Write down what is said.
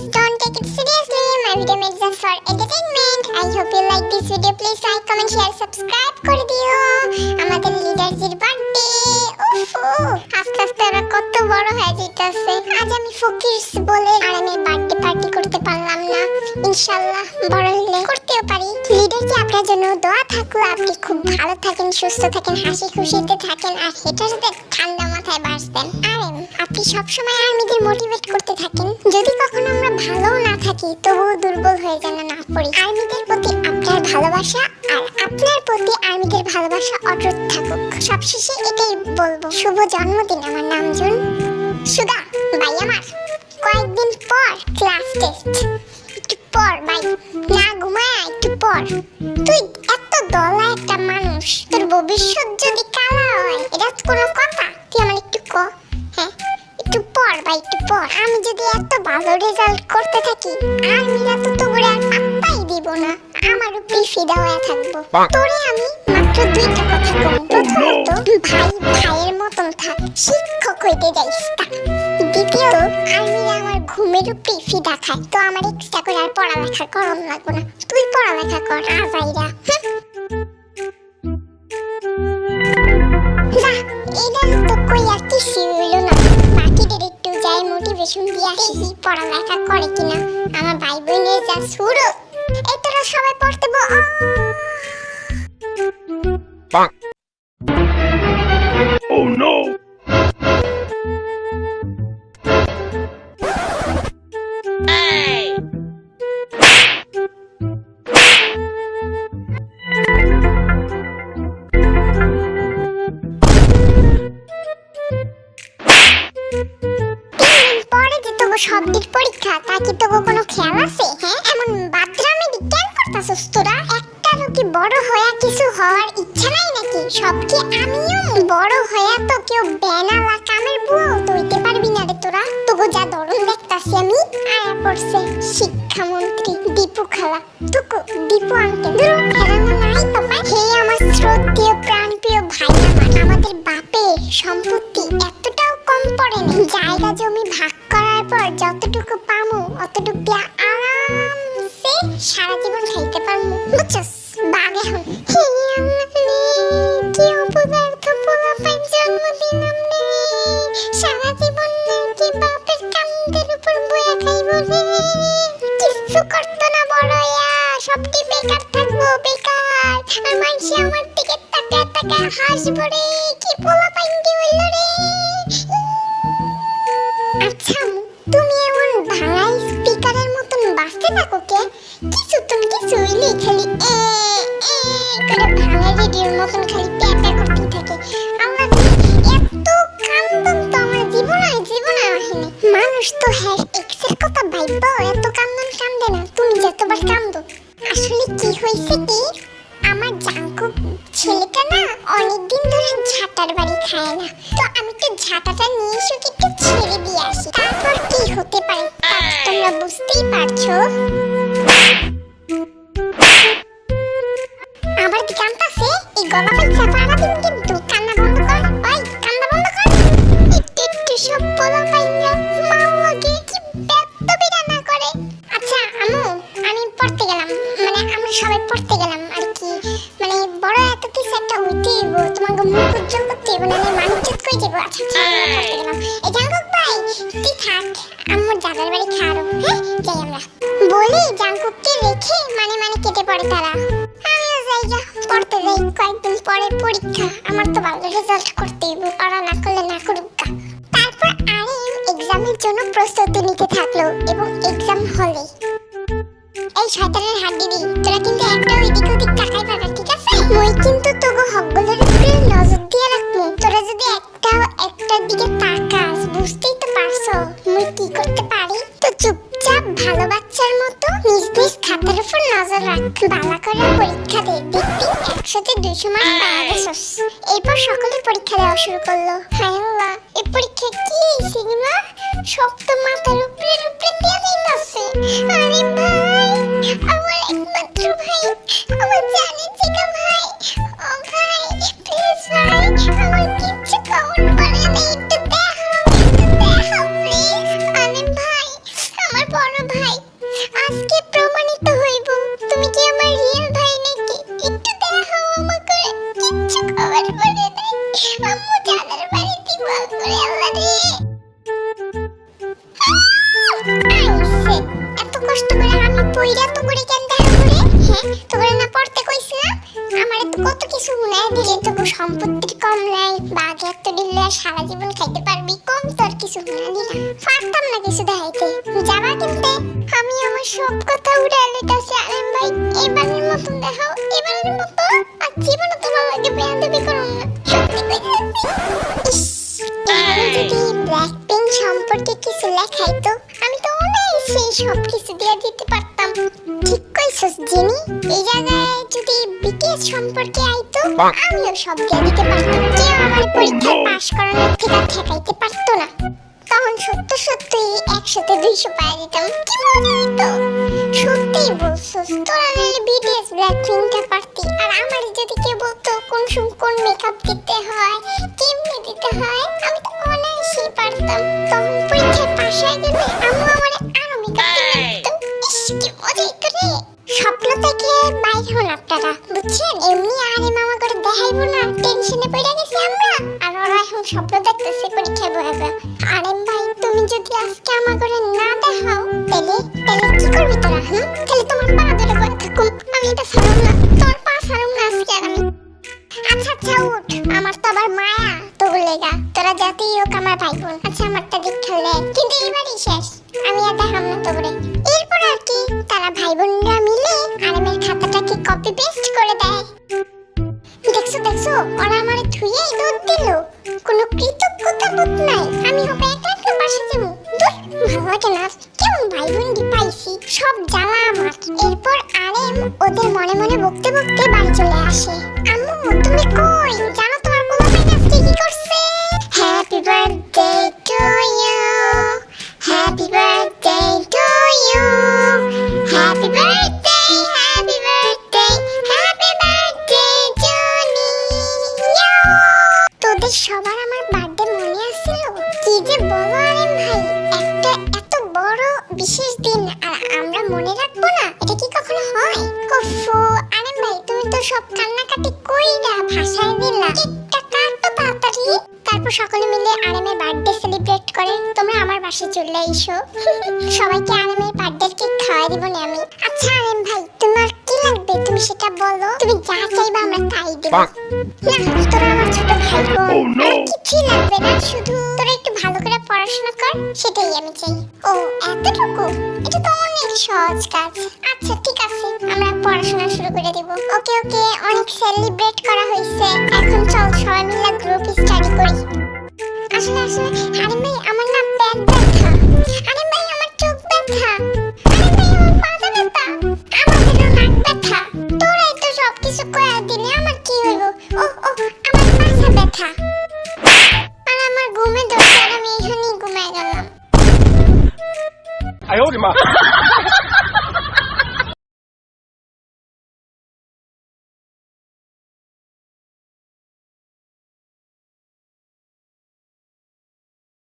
Please don't take it seriously. My video made just for entertainment. I hope you like this video. Please like, comment, share, subscribe করে দিও। আমাদের লিডারজির birthday. আস্তে আস্তে ওরা কত বড় হয়ে যাইতেছে। আজ আমি ফকির বলে আর আমি বার্থডে পার্টি করতে পারলাম না। ইনশাআল্লাহ বড় হলে করতেও পারি। লিডারজি আপনার জন্য দোয়া থাকলো। আপনি খুব ভালো থাকেন, সুস্থ থাকেন, হাসি খুশিতে থাকেন আর হেটারদের ঠান্ডা মাথায় বাঁচতেন। আর আপনি সবসময় আর্মিদের মোটিভেট করতে থাকেন। যদি কখনো আমরা ভালো না থাকি তবুও দুর্বল হয়ে যেন না পড়ি। আর্মিদের প্রতি আপনার ভালোবাসা আর আপনার প্রতি আর্মিদের ভালোবাসা অটুট থাকুক। সবশেষে এটাই বলবো, শুভ জন্মদিন আমার নামজুন। সুগা ভাই আমার কয়েকদিন পর ক্লাস টেস্ট, একটু পর ভাই না ঘুমায় একটু পর। তুই এত দলা একটা মানুষ, তোর ভবিষ্যৎ যদি কালা হয় এটা কোনো কথা? তুই আমার একটু ক। হ্যাঁ একটু পর ভাই একটু পর। আমি যদি এত ভালো রেজাল্ট করতে থাকি আর্মিরা তো তোরে আর পাত্তাই দিব না, আমার উপরে ফিদা হয়ে থাকবো। তোরে আমি মাত্র দুইটা কথা বলবো। প্রথমত ভাই ভাইয়ের মতন থাক, শিক্ষক হইতে যাইস না। দ্বিতীয়ত আর্মিরা আমার ঘুমের উপরে ফিদা খায়, তো আমার এক্সট্রা করে আর পড়ালেখা করন লাগবো না। তুই পড়ালেখা কর আজাইরা। এটা তো কই আর কিছু হইল না। বাকিদের একটু যাই মোটিভেশন দিয়ে আসি পড়ালেখা করে কিনা। আমার ভাই বোনের যা শুরু, এই তোরা সবাই পড়তে Oh no! শব্দের পরীক্ষা, তা কি তোকে কোনো খেয়াল আছে? হ্যাঁ এমন বাদরামি কেন করতাছস তোরা? একটারও কি বড় হয়ে কিছু হওয়ার ইচ্ছা নাই নাকি? সব কি আমিও বড় হয়ে তো কেউ বেনালা কামের বুয়াও তো হইতে পারবি না রে তোরা। তোকে যা ধরন দেখতাছি আমি। আয়া পড়ছে শিক্ষামন্ত্রী দীপু খালা, তোকে দীপু আঙ্কেল দূর ফেরানো নাই তো পাই। হে আমার শ্রদ্ধেয় প্রাণপ্রিয় ভাই আমার, আমাদের বাপের সম্পত্তি এতটাও কম পড়ে না। জায়গা জমি ভাগ করার পর যতটুকু পামু অতটুকু দিয়া আরামসে সারা জীবন খাইতে পারমু, বুঝছস? বাঘ এখন কি অপদার্থ পোলা পাই জন্মদিন আমনে সারা জীবন নাকি বাপের কান্দের উপর বয়া খাইব রে। কিছু করতো না বড় হইয়া, সবটি বেকার থাকবো বেকার। আর মানুষে আমার দিকে তাকায় তাকায় হাসবো রে। কি পোলা পাইন্ডি হইল রে। আচ্ছা তুমি এমন ভাঙাই স্পিকারের মতন বাজতে থাকো কে? কিছু তুমি কিছু হইলে খালি করে ভাঙা রেডিওর মতন খালি প্যাপা করতে থাকে। আমরা এত কান্দন তো আমার জীবনে আসেনি। মানুষ তো হ্যাঁ এক্সের কথা ভাইব এত কান্দন কান্দে না। তুমি যতবার কান্দো। আসলে কি হয়েছে কি, আমার জাঙ্কু ছেলেটা না অনেকদিন ধরে ঝাঁটার বাড়ি খায় না, তো আমি তো ঝাঁটাটা নিয়ে এসে একটু ছেড়ে দিয়ে আসি। তারপর কি হতে পারে তোমরা বুঝতেই পারছো। আবার কি কান্দাছে এই গলা পাইছা পারাদিন, কিন্তু কান্না বন্ধ কর। ওই কান্না বন্ধ কর। একটু সব বলা পাইয়া মাও লাগে কি বেত্তবিরা না করে। আচ্ছা আম্মু আমি পড়তে গেলাম, মানে আমরা সবাই পড়তে গেলাম আর কি। মানে বড় এত কিছু একটা হইতে হইব, তোমাকে মুখ উজ্জ্বল করতে হইব, না মানুষজন কই যাবো। আচ্ছা পড়তে গেলাম। এই জাঙ্কুক ভাই তুই থাক, আম্মুর দাদার বাড়ি খাওয়ারো। হ্যাঁ যাই আমরা বলি। জাঙ্কুককে রেখে মানে কেটে পড়ে তারা। আমিও যাই যা পড়তে যাই, কয়েকদিন পরে পরীক্ষা। আমার তো ভালো রেজাল্ট করতে হইব, পড়া না করলে না করুক। তারপর আরিম এক্সামের জন্য প্রস্তুতি নিতে থাকলো এবং এক্সাম হলে এই শয়তানের হাত দিদি তোরা কিন্তু একটা ওইদিক ওদিক তাকাই পারবা, ঠিক আছে? মই কিন্তু তোগো হকগুলোর উপরে নজর দিয়ে রাখবো। তোরা যদি একটার দিকে তাকাস বুঝতেই তো পারছো মই কি করতে পারি। তো চুপচাপ ভালো বাচ্চার মতো নিজ নিজ খাতার উপর নজর রাখ। বালা করে পরীক্ষা দে, দেখবি 100-তে 200 মার্ক পাওয়া গেছস। এরপর সকলে পরীক্ষা দেওয়া শুরু করলো। হায় আল্লাহ, এই পরীক্ষা কি হয়েছে না? সব তো মাথার উপরে দিয়ে দিয়েছে। আরে ভাই আমার একমাত্র ভাই, আমার জানে চিকা ভাই। ও ভাই প্লিজ ভাই আমার কিচ্ছু কমন পড়ে নেই, একটু দেখাও প্লিজ। আরে ভাই আমার বড় ভাই, আজকে প্রমাণিত হইব তুমি কি আমার রিয়েল ভাই নাকি। একটু দেখাও আমাকে। কিচ্ছু খবর পড়ে নাই, আম্মু জানার বাড়ি দিব করে আল্লাহ রে। আইছে, এত কষ্ট করে আমি পইরা তো করে কেন দেখা করে। হ্যাঁ, তোরে না পড়তে কইছিলাম, আমারে তো কত কিছু শুনায় দিলে। তবু সম্পত্তির কম নাই, বাঘে এত দিলে সারা জীবন খাইতে পারবি, কম তোর কিছু শুনালি না। পারতাম না কিছু দেখাইতে, যাবা কিনতে। আমি আমার সব কথা উড়ে লইতাছি আলেম ভাই, এবারের মতন দেখাও, এবারের মতো। আর জীবনে তোমার লাগে বেয়াদবি করুন না, সত্যি কইতাছি। ইস, আমি যদি ব্ল্যাকপিঙ্ক সম্পর্কে কিছু লেখাইতো, আমি তো অনায়াসেই সব কিছু দিয়ে দিতে পারতাম। ঠিক কইছস জিনি, এই জায়গায় যদি বিটিএস সম্পর্কে আইতো, আমিও সব দিয়ে দিতে পারতাম। কেউ আমার পরীক্ষায় পাশ করানোর থেকে ঠেকাইতে পারতো না। তখন সত্য সত্যি 100-তে 200 পাই দিতাম। কি মজা হইতো। সত্যিই বলছস, তোরা নাহলে বিটিএস ব্ল্যাকপিঙ্কটা পারতি। আর আমার যদি কেউ বলতো কোন কোন মেকআপ দিতে হয়, কেমনে দিতে হয়, আমি তো অনায়াসেই পারতাম। তখন পরীক্ষায় পাশ হয়ে গেলে আম্মু আমারে আরো মেকআপ কিনে দিত। ইস, কি মজা হইতো রে। স্বপ্ন থেকে বাইর হন আপনারা, বুঝছেন? এমনি আরে মামা করে দেখাইবো না, টেনশনে পড়ে গেছি আমরা। আর ওরা এখন স্বপ্ন দেখতেছে পরীক্ষায় বসে। আরেম ভাই, তুমি যদি আজকে আমার করে না দেখাও, তাহলে কি করবি তোরা? তাহলে তোমার পা ধরে বসে থাকুম, আমি এটা ছাড়ুম না, তোর পা ছাড়ুম না আজকে আর আমি। আচ্ছা আচ্ছা উঠ, আমার তো আবার মায়া তোর লেগা। তোরা যাতেই হোক আমার ভাই বোন। আচ্ছা আমারটা দেখ খেলে, কিন্তু এবারই শেষ, আমি আর দেখাম না তোরে। এরপর আর কি, তারা ভাই বোনরা মিলে আরেমের খাতাটাকে কপি পেস্ট করে দেয়। দেখছো দেখছো, ওরা আমারে ধুয়ে দুধ দিল, কোনো কৃতজ্ঞতা বোধ নাই। আমি হবে একলা একলা বাসা যাবো, দূর ভালো লাগে না। কেমন ভাই বোন পাইছি, সব জ্বালা আমার। এরপর আরেম ওদের মনে মনে বকতে বকতে বাড়ি চলে আসে। আম্মু তুমি কই? জানো তোমার পোলা ভাই আজকে কি করছে? Happy birthday to you, happy birthday to you, happy birthday, happy birthday, happy birthday Johnny. তোদের সবার আমার বার্থডে মনে আছিল? কি যে বলো আরেম ভাই, একটা এত বড় বিশেষ দিন আর আমরা মনে রাখবো না, এটা কি কখনো হয়? ওফো আরেম ভাই, তুমি তো সব কান্নাকাটি কইরা ভাষায় দিলা। কেকটা কাটো তাড়াতাড়ি। তারপর সকলে মিলে আরেমের বার্থডে সেলিব্রেট করে। তোমরা আমার বাসায় চলে এসো, সবাইকে আরেমের বার্থডে কেক খাওয়াই দিব না আমি। আচ্ছা আরেম ভাই, তোমার কি লাগবে তুমি সেটা বলো, তুমি যা চাইবা আমরা তাই দেব। না, তোরা আমার ছোট ভাই বোন, আর কিছুই লাগবে না, শুধু তোরা একটু ভালো করে পড়াশোনা কর, সেটাই আমি চাই। ও এতটুকু? এটা তো অনেক সহজ কাজ। আচ্ছা ঠিক আছে, আমরা পড়াশোনা শুরু করে দেব। ওকে ওকে, অনেক সেলিব্রেট করা হয়েছে, এখন চল সবাই মিলে গ্রুপ স্টাডি করি। আসলে আসলে আরে ভাই, আমার না পেট ব্যথা, আরে ভাই আমার চোখ ব্যথা, আরে ভাই আমার মাথা ব্যথা, আমাদেরও নাক ব্যথা। তোরাই তো সবকিছু কয়া দিলে, আমার কি হইব? ও ও, আমার মাথা ব্যথা আর আমার ঘুমে ধরছে, আর আমি এখানেই ঘুমায় গেলাম।